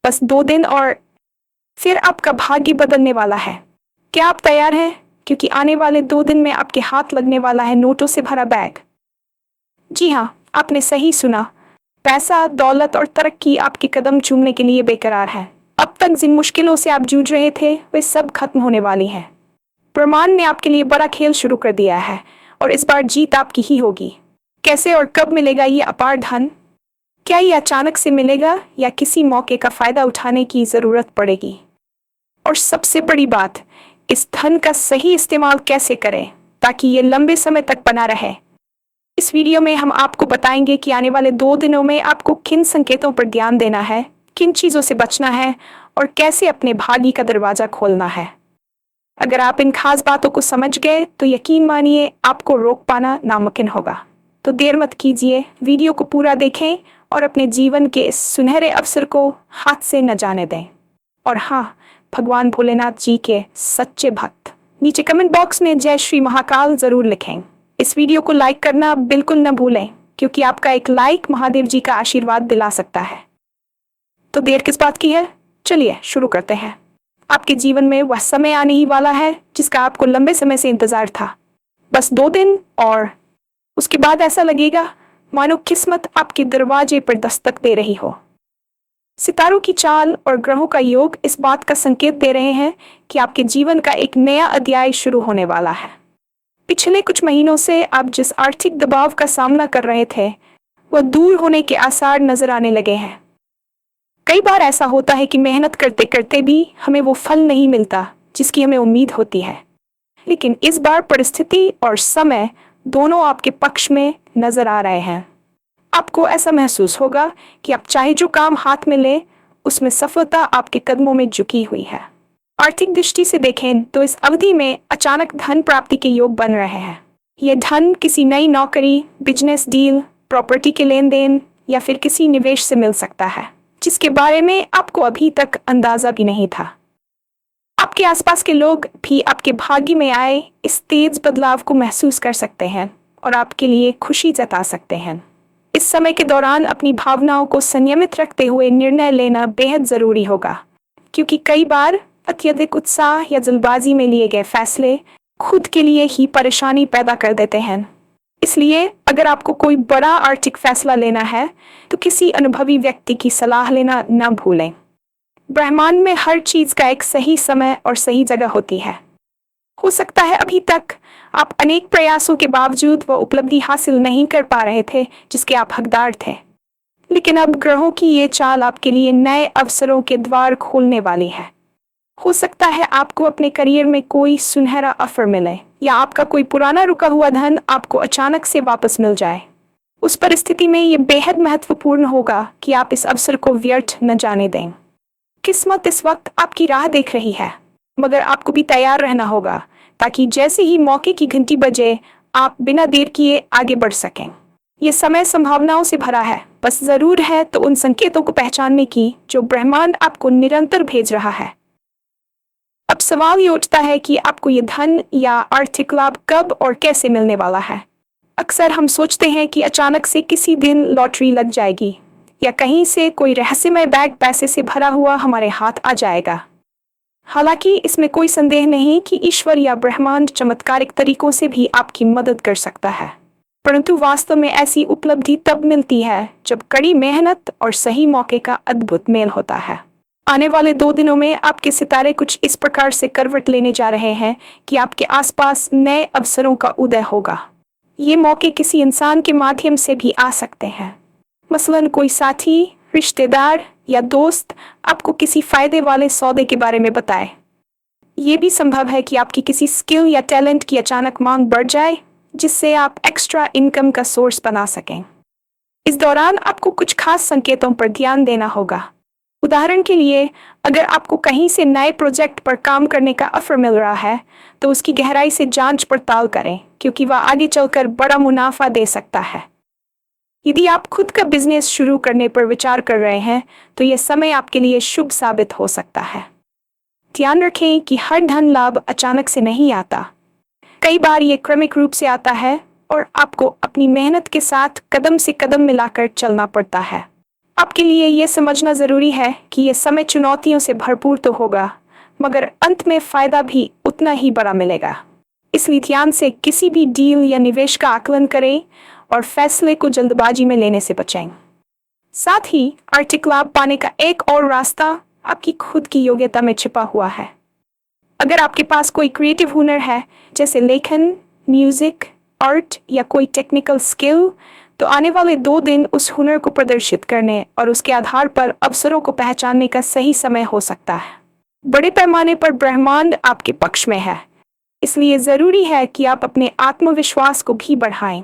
बस 2 दिन और फिर आपका भाग्य बदलने वाला है। क्या आप तैयार हैं? क्योंकि आने वाले 2 दिन में आपके हाथ लगने वाला है नोटों से भरा बैग। जी हाँ, आपने सही सुना। पैसा, दौलत और तरक्की आपके कदम चूमने के लिए बेकरार है। अब तक जिन मुश्किलों से आप जूझ रहे थे वे सब खत्म होने वाली हैं। ब्रह्मांड ने आपके लिए बड़ा खेल शुरू कर दिया है और इस बार जीत आपकी ही होगी। कैसे और कब मिलेगा ये अपार धन? क्या ये अचानक से मिलेगा या किसी मौके का फायदा उठाने की जरूरत पड़ेगी? और सबसे बड़ी बात, इस धन का सही इस्तेमाल कैसे करें ताकि ये लंबे समय तक बना रहे? इस वीडियो में हम आपको बताएंगे कि आने वाले 2 दिनों में आपको किन संकेतों पर ध्यान देना है, किन चीजों से बचना है और कैसे अपने भाग्य का दरवाजा खोलना है। अगर आप इन खास बातों को समझ गए तो यकीन मानिए आपको रोक पाना नामुमकिन होगा। तो देर मत कीजिए, वीडियो को पूरा देखें और अपने जीवन के इस सुनहरे अवसर को हाथ से न जाने दें। और हाँ, भगवान भोलेनाथ जी के सच्चे भक्त नीचे कमेंट बॉक्स में जय श्री महाकाल जरूर लिखें। इस वीडियो को लाइक करना बिल्कुल न भूलें, क्योंकि आपका एक लाइक महादेव जी का आशीर्वाद दिला सकता है। तो देर किस बात की है, चलिए शुरू करते हैं। आपके जीवन में वह समय आने ही वाला है जिसका आपको लंबे समय से इंतजार था। बस 2 दिन और उसके बाद ऐसा लगेगा मानो किस्मत आपके दरवाजे पर दस्तक दे रही हो। सितारों की चाल और ग्रहों का योग इस बात का संकेत दे रहे हैं कि आपके जीवन का एक नया अध्याय शुरू होने वाला है। पिछले कुछ महीनों से आप जिस आर्थिक दबाव का सामना कर रहे थे वह दूर होने के आसार नजर आने लगे हैं। कई बार ऐसा होता है कि मेहनत करते करते भी हमें वो फल नहीं मिलता जिसकी हमें उम्मीद होती है, लेकिन इस बार परिस्थिति और समय दोनों आपके पक्ष में नजर आ रहे हैं। आपको ऐसा महसूस होगा कि आप चाहे जो काम हाथ में ले उसमें सफलता आपके कदमों में झुकी हुई है। आर्थिक दृष्टि से देखें तो इस अवधि में अचानक धन प्राप्ति के योग बन रहे हैं। यह धन किसी नई नौकरी, बिजनेस डील, प्रॉपर्टी के लेन देन या फिर किसी निवेश से मिल सकता है जिसके बारे में आपको अभी तक अंदाजा भी नहीं था। आपके आसपास के लोग भी आपके भाग्य में आए इस तेज बदलाव को महसूस कर सकते हैं और आपके लिए खुशी जता सकते हैं। इस समय के दौरान अपनी भावनाओं को संयमित रखते हुए निर्णय लेना बेहद जरूरी होगा, क्योंकि कई बार अत्यधिक उत्साह या जल्दबाजी में लिए गए फैसले खुद के लिए ही परेशानी पैदा कर देते हैं। इसलिए अगर आपको कोई बड़ा आर्थिक फैसला लेना है तो किसी अनुभवी व्यक्ति की सलाह लेना न भूलें। ब्रह्मांड में हर चीज का एक सही समय और सही जगह होती है। हो सकता है अभी तक आप अनेक प्रयासों के बावजूद वह उपलब्धि हासिल नहीं कर पा रहे थे जिसके आप हकदार थे, लेकिन अब ग्रहों की ये चाल आपके लिए नए अवसरों के द्वार खोलने वाली है। हो सकता है आपको अपने करियर में कोई सुनहरा ऑफर मिले या आपका कोई पुराना रुका हुआ धन आपको अचानक से वापस मिल जाए। उस परिस्थिति में यह बेहद महत्वपूर्ण होगा कि आप इस अवसर को व्यर्थ न जाने दें। किस्मत इस वक्त आपकी राह देख रही है, मगर आपको भी तैयार रहना होगा ताकि जैसे ही मौके की घंटी बजे आप बिना देर किए आगे बढ़ सकें। यह समय संभावनाओं से भरा है, बस जरूर है तो उन संकेतों को पहचानने की जो ब्रह्मांड आपको निरंतर भेज रहा है। अब सवाल ये उठता है कि आपको ये धन या आर्थिक लाभ कब और कैसे मिलने वाला है। अक्सर हम सोचते हैं कि अचानक से किसी दिन लॉटरी लग जाएगी या कहीं से कोई रहस्यमय बैग पैसे से भरा हुआ हमारे हाथ आ जाएगा। हालांकि इसमें कोई संदेह नहीं कि ईश्वर या ब्रह्मांड चमत्कारिक तरीकों से भी आपकी मदद कर सकता है, परंतु वास्तव में ऐसी उपलब्धि तब मिलती है जब कड़ी मेहनत और सही मौके का अद्भुत मेल होता है। आने वाले 2 दिनों में आपके सितारे कुछ इस प्रकार से करवट लेने जा रहे हैं कि आपके आसपास नए अवसरों का उदय होगा। ये मौके किसी इंसान के माध्यम से भी आ सकते हैं, मसलन कोई साथी, रिश्तेदार या दोस्त आपको किसी फायदे वाले सौदे के बारे में बताए। ये भी संभव है कि आपकी किसी स्किल या टैलेंट की अचानक मांग बढ़ जाए जिससे आप एक्स्ट्रा इनकम का सोर्स बना सकें। इस दौरान आपको कुछ खास संकेतों पर ध्यान देना होगा। उदाहरण के लिए, अगर आपको कहीं से नए प्रोजेक्ट पर काम करने का ऑफर मिल रहा है तो उसकी गहराई से जांच पड़ताल करें, क्योंकि वह आगे चलकर बड़ा मुनाफा दे सकता है। यदि आप खुद का बिजनेस शुरू करने पर विचार कर रहे हैं तो यह समय आपके लिए शुभ साबित हो सकता है। ध्यान रखें कि हर धन लाभ अचानक से नहीं आता। कई बार ये क्रमिक रूप से आता है और आपको अपनी मेहनत के साथ कदम से कदम मिलाकर चलना पड़ता है। आपके लिए ये समझना जरूरी है कि ये समय चुनौतियों से भरपूर तो होगा, मगर अंत में फायदा भी उतना ही बड़ा मिलेगा। इसलिए ध्यान से किसी भी डील या निवेश का आकलन करें और फैसले को जल्दबाजी में लेने से बचें। साथ ही आर्थिक लाभ पाने का एक और रास्ता आपकी खुद की योग्यता में छिपा हुआ है। अगर आपके पास कोई क्रिएटिव हुनर है, जैसे लेखन, म्यूजिक, आर्ट या कोई टेक्निकल स्किल, तो आने वाले 2 दिन उस हुनर को प्रदर्शित करने और उसके आधार पर अवसरों को पहचानने का सही समय हो सकता है। बड़े पैमाने पर ब्रह्मांड आपके पक्ष में है, इसलिए जरूरी है कि आप अपने आत्मविश्वास को भी बढ़ाएं।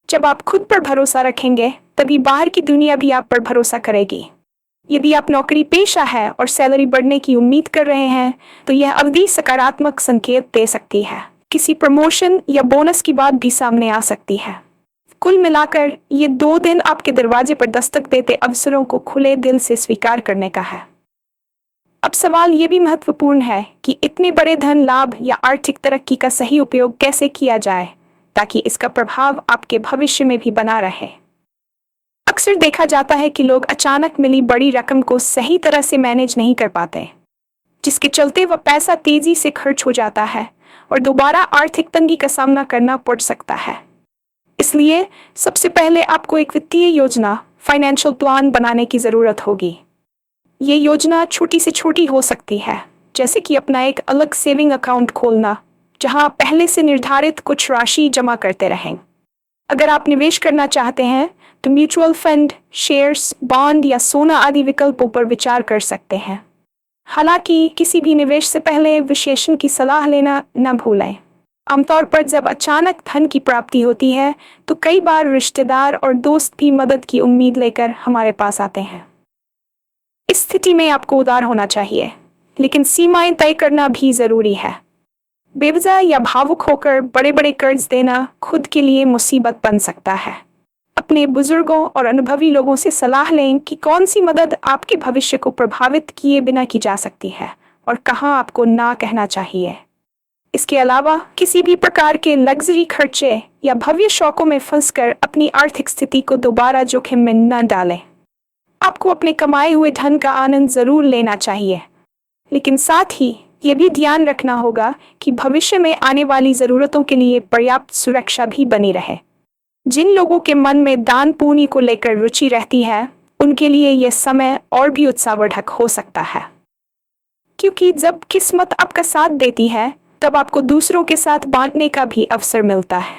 जब आप खुद पर भरोसा रखेंगे, तभी बाहर की दुनिया भी आप पर भरोसा करेगी। यदि आप नौकरी पेशा है और सैलरी बढ़ने की उम्मीद कर रहे हैं, तो यह अवधि सकारात्मक संकेत दे सकती है। किसी प्रमोशन या बोनस की बात भी सामने आ सकती है। कुल मिलाकर ये 2 दिन आपके दरवाजे पर दस्तक देते अवसरों को खुले दिल से स्वीकार करने का है। अब सवाल ये भी महत्वपूर्ण है कि इतने बड़े धन लाभ या आर्थिक तरक्की का सही उपयोग कैसे किया जाए, ताकि इसका प्रभाव आपके भविष्य में भी बना रहे। अक्सर देखा जाता है कि लोग अचानक मिली बड़ी रकम को सही तरह से मैनेज नहीं कर पाते, जिसके चलते वह पैसा तेजी से खर्च हो जाता है और दोबारा आर्थिक तंगी का सामना करना पड़ सकता है। इसलिए सबसे पहले आपको एक वित्तीय योजना, फाइनेंशियल प्लान बनाने की जरूरत होगी। ये योजना छोटी से छोटी हो सकती है, जैसे कि अपना एक अलग सेविंग अकाउंट खोलना, जहां आप पहले से निर्धारित कुछ राशि जमा करते रहें। अगर आप निवेश करना चाहते हैं, तो म्यूचुअल फंड, शेयर्स, बॉन्ड या सोना आदि विकल्पों पर विचार कर सकते हैं। हालांकि किसी भी निवेश से पहले विशेषज्ञ की सलाह लेना न भूलें। आमतौर पर जब अचानक धन की प्राप्ति होती है, तो कई बार रिश्तेदार और दोस्त भी मदद की उम्मीद लेकर हमारे पास आते हैं। इस स्थिति में आपको उदार होना चाहिए, लेकिन सीमाएं तय करना भी जरूरी है। बेवजह या भावुक होकर बड़े बड़े कर्ज देना खुद के लिए मुसीबत बन सकता है। अपने बुजुर्गों और अनुभवी लोगों से सलाह लें कि कौन सी मदद आपके भविष्य को प्रभावित किए बिना की जा सकती है और कहां आपको ना कहना चाहिए। इसके अलावा किसी भी प्रकार के लग्जरी खर्चे या भव्य शौकों में फंसकर अपनी आर्थिक स्थिति को दोबारा जोखिम में न डालें। आपको अपने कमाए हुए धन का आनंद जरूर लेना चाहिए, लेकिन साथ ही ये भी ध्यान रखना होगा कि भविष्य में आने वाली जरूरतों के लिए पर्याप्त सुरक्षा भी बनी रहे। जिन लोगों के मन में दान पुण्य को लेकर रुचि रहती है, उनके लिए यह समय और भी उत्साहवर्धक हो सकता है, क्योंकि जब किस्मत आपका साथ देती है, तब आपको दूसरों के साथ बांटने का भी अवसर मिलता है।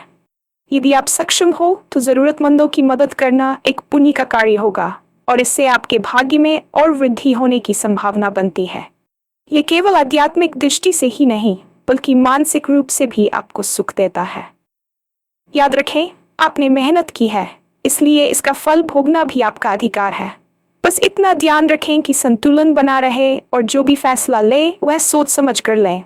यदि आप सक्षम हो, तो जरूरतमंदों की मदद करना एक पुण्य का कार्य होगा और इससे आपके भाग्य में और वृद्धि होने की संभावना बनती है। ये केवल आध्यात्मिक दृष्टि से ही नहीं, बल्कि मानसिक रूप से भी आपको सुख देता है। याद रखें, आपने मेहनत की है, इसलिए इसका फल भोगना भी आपका अधिकार है। बस इतना ध्यान रखें कि संतुलन बना रहे और जो भी फैसला ले वह सोच समझ कर लें।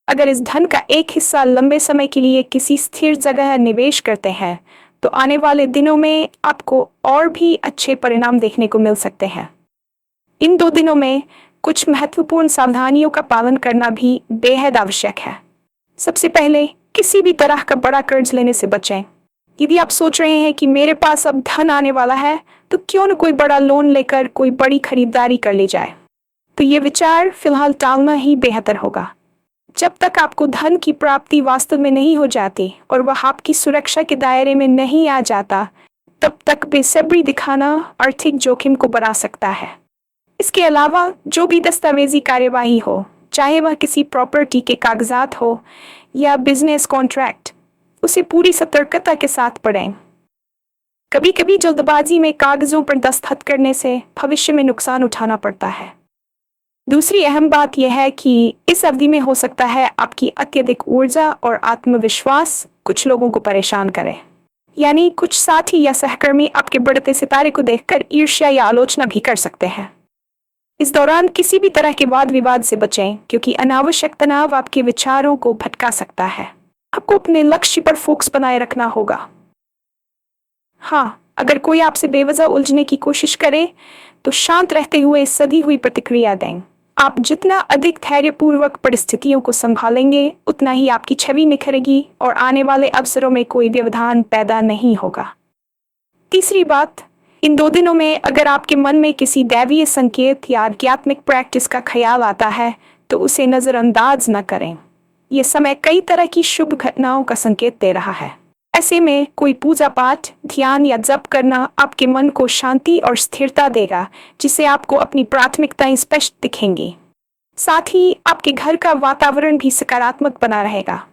अगर इस धन का एक हिस्सा लंबे समय के लिए किसी स्थिर जगह निवेश करते हैं, तो आने वाले दिनों में आपको और भी अच्छे परिणाम देखने को मिल सकते हैं। इन 2 दिनों में कुछ महत्वपूर्ण सावधानियों का पालन करना भी बेहद आवश्यक है। सबसे पहले, किसी भी तरह का बड़ा कर्ज लेने से बचें। यदि आप सोच रहे हैं कि मेरे पास अब धन आने वाला है, तो क्यों न कोई बड़ा लोन लेकर कोई बड़ी खरीदारी कर ली जाए, तो ये विचार फिलहाल टालना ही बेहतर होगा। जब तक आपको धन की प्राप्ति वास्तव में नहीं हो जाती और वह आपकी सुरक्षा के दायरे में नहीं आ जाता, तब तक बेसब्री दिखाना आर्थिक जोखिम को बढ़ा सकता है। इसके अलावा जो भी दस्तावेजी कार्यवाही हो, चाहे वह किसी प्रॉपर्टी के कागजात हो या बिजनेस कॉन्ट्रैक्ट, उसे पूरी सतर्कता के साथ पढ़ें। कभी कभी जल्दबाजी में कागजों पर दस्तखत करने से भविष्य में नुकसान उठाना पड़ता है। दूसरी अहम बात यह है कि इस अवधि में हो सकता है आपकी अत्यधिक ऊर्जा और आत्मविश्वास कुछ लोगों को परेशान करे। यानी कुछ साथी या सहकर्मी आपके बढ़ते सितारे को देखकर ईर्ष्या या आलोचना भी कर सकते हैं। इस दौरान किसी भी तरह के वाद विवाद से बचें, क्योंकि अनावश्यक तनाव आपके विचारों को भटका सकता है। आपको अपने लक्ष्य पर फोकस बनाए रखना होगा। हाँ, अगर कोई आपसे बेवजह उलझने की कोशिश करे, तो शांत रहते हुए सधी हुई प्रतिक्रिया दें। आप जितना अधिक धैर्यपूर्वक परिस्थितियों को संभालेंगे, उतना ही आपकी छवि निखरेगी और आने वाले अवसरों में कोई व्यवधान पैदा नहीं होगा। तीसरी बात, इन 2 दिनों में अगर आपके मन में किसी दैवीय संकेत या आध्यात्मिक प्रैक्टिस का ख्याल आता है तो उसे नजरअंदाज न करें। ये समय कई तरह की शुभ घटनाओं का संकेत दे रहा है। ऐसे में कोई पूजा पाठ, ध्यान या जप करना आपके मन को शांति और स्थिरता देगा, जिससे आपको अपनी प्राथमिकताएं स्पष्ट दिखेंगी। साथ ही आपके घर का वातावरण भी सकारात्मक बना रहेगा।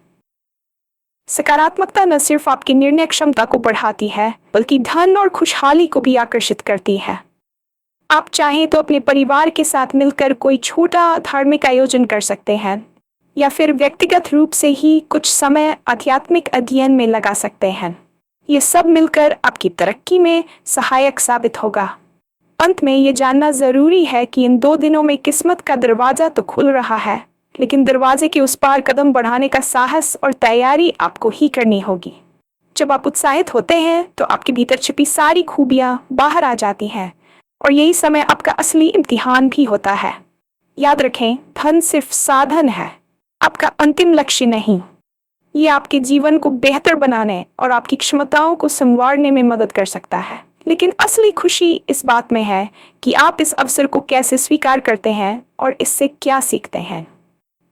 सकारात्मकता न सिर्फ आपकी निर्णय क्षमता को बढ़ाती है, बल्कि धन और खुशहाली को भी आकर्षित करती है। आप चाहें तो अपने परिवार के साथ मिलकर कोई छोटा धार्मिक आयोजन कर सकते हैं, या फिर व्यक्तिगत रूप से ही कुछ समय आध्यात्मिक अध्ययन में लगा सकते हैं। ये सब मिलकर आपकी तरक्की में सहायक साबित होगा। अंत में ये जानना जरूरी है कि इन 2 दिनों में किस्मत का दरवाजा तो खुल रहा है, लेकिन दरवाजे के उस पार कदम बढ़ाने का साहस और तैयारी आपको ही करनी होगी। जब आप उत्साहित होते हैं तो आपके भीतर छिपी सारी खूबियां बाहर आ जाती हैं, और यही समय आपका असली इम्तिहान भी होता है। याद रखें, धन सिर्फ साधन है, आपका अंतिम लक्ष्य नहीं। ये आपके जीवन को बेहतर बनाने और आपकी क्षमताओं को संवारने में मदद कर सकता है, लेकिन असली खुशी इस बात में है कि आप इस अवसर को कैसे स्वीकार करते हैं और इससे क्या सीखते हैं।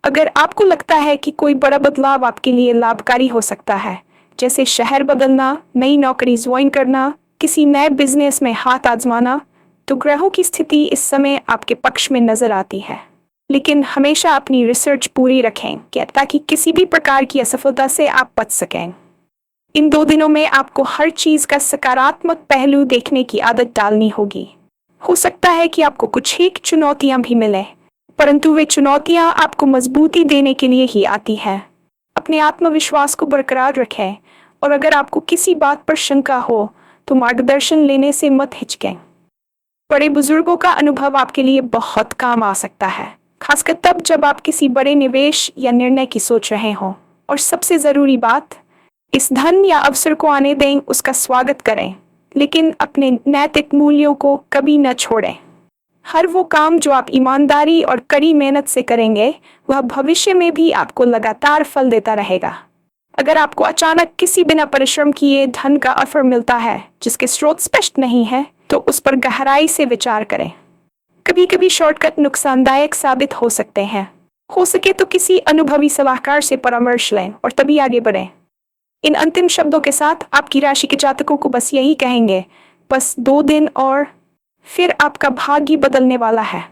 अगर आपको लगता है कि कोई बड़ा बदलाव आपके लिए लाभकारी हो सकता है, जैसे शहर बदलना, नई नौकरी ज्वाइन करना, किसी नए बिजनेस में हाथ आजमाना, तो ग्रहों की स्थिति इस समय आपके पक्ष में नजर आती है। लेकिन हमेशा अपनी रिसर्च पूरी रखें ताकि किसी भी प्रकार की असफलता से आप बच सकें। इन 2 दिनों में आपको हर चीज का सकारात्मक पहलू देखने की आदत डालनी होगी। हो सकता है कि आपको कुछ एक चुनौतियां भी मिले, परंतु वे चुनौतियां आपको मजबूती देने के लिए ही आती हैं। अपने आत्मविश्वास को बरकरार रखें, और अगर आपको किसी बात पर शंका हो तो मार्गदर्शन लेने से मत हिचकें। बड़े बुजुर्गों का अनुभव आपके लिए बहुत काम आ सकता है, खासकर तब जब आप किसी बड़े निवेश या निर्णय की सोच रहे हों। और सबसे जरूरी बात, इस धन या अवसर को आने दें, उसका स्वागत करें, लेकिन अपने नैतिक मूल्यों को कभी न छोड़ें। हर वो काम जो आप ईमानदारी और कड़ी मेहनत से करेंगे, वह भविष्य में भी आपको लगातार फल देता रहेगा। अगर आपको अचानक किसी बिना परिश्रम किए धन का ऑफर मिलता है जिसके स्रोत स्पष्ट नहीं है, तो उस पर गहराई से विचार करें। कभी कभी शॉर्टकट नुकसानदायक साबित हो सकते हैं। हो सके तो किसी अनुभवी सलाहकार से परामर्श लें और तभी आगे बढ़ें। इन अंतिम शब्दों के साथ आपकी राशि के जातकों को बस यही कहेंगे, बस 2 दिन और फिर आपका भाग्य बदलने वाला है।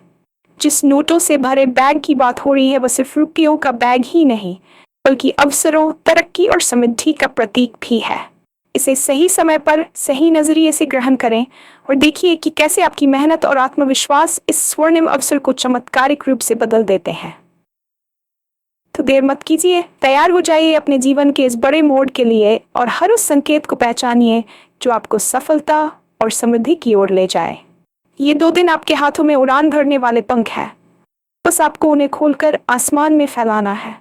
जिस नोटों से भरे बैग की बात हो रही है, वह सिर्फ रुपयों का बैग ही नहीं, बल्कि अवसरों, तरक्की और समृद्धि का प्रतीक भी है। इसे सही समय पर सही नजरिए से ग्रहण करें और देखिए कि कैसे आपकी मेहनत और आत्मविश्वास इस स्वर्णिम अवसर को चमत्कारिक रूप से बदल देते हैं। तो देर मत कीजिए, तैयार हो जाइए अपने जीवन के इस बड़े मोड़ के लिए, और हर उस संकेत को पहचानिए जो आपको सफलता और समृद्धि की ओर ले जाए। ये 2 दिन आपके हाथों में उड़ान भरने वाले पंख हैं, बस आपको उन्हें खोलकर आसमान में फैलाना है।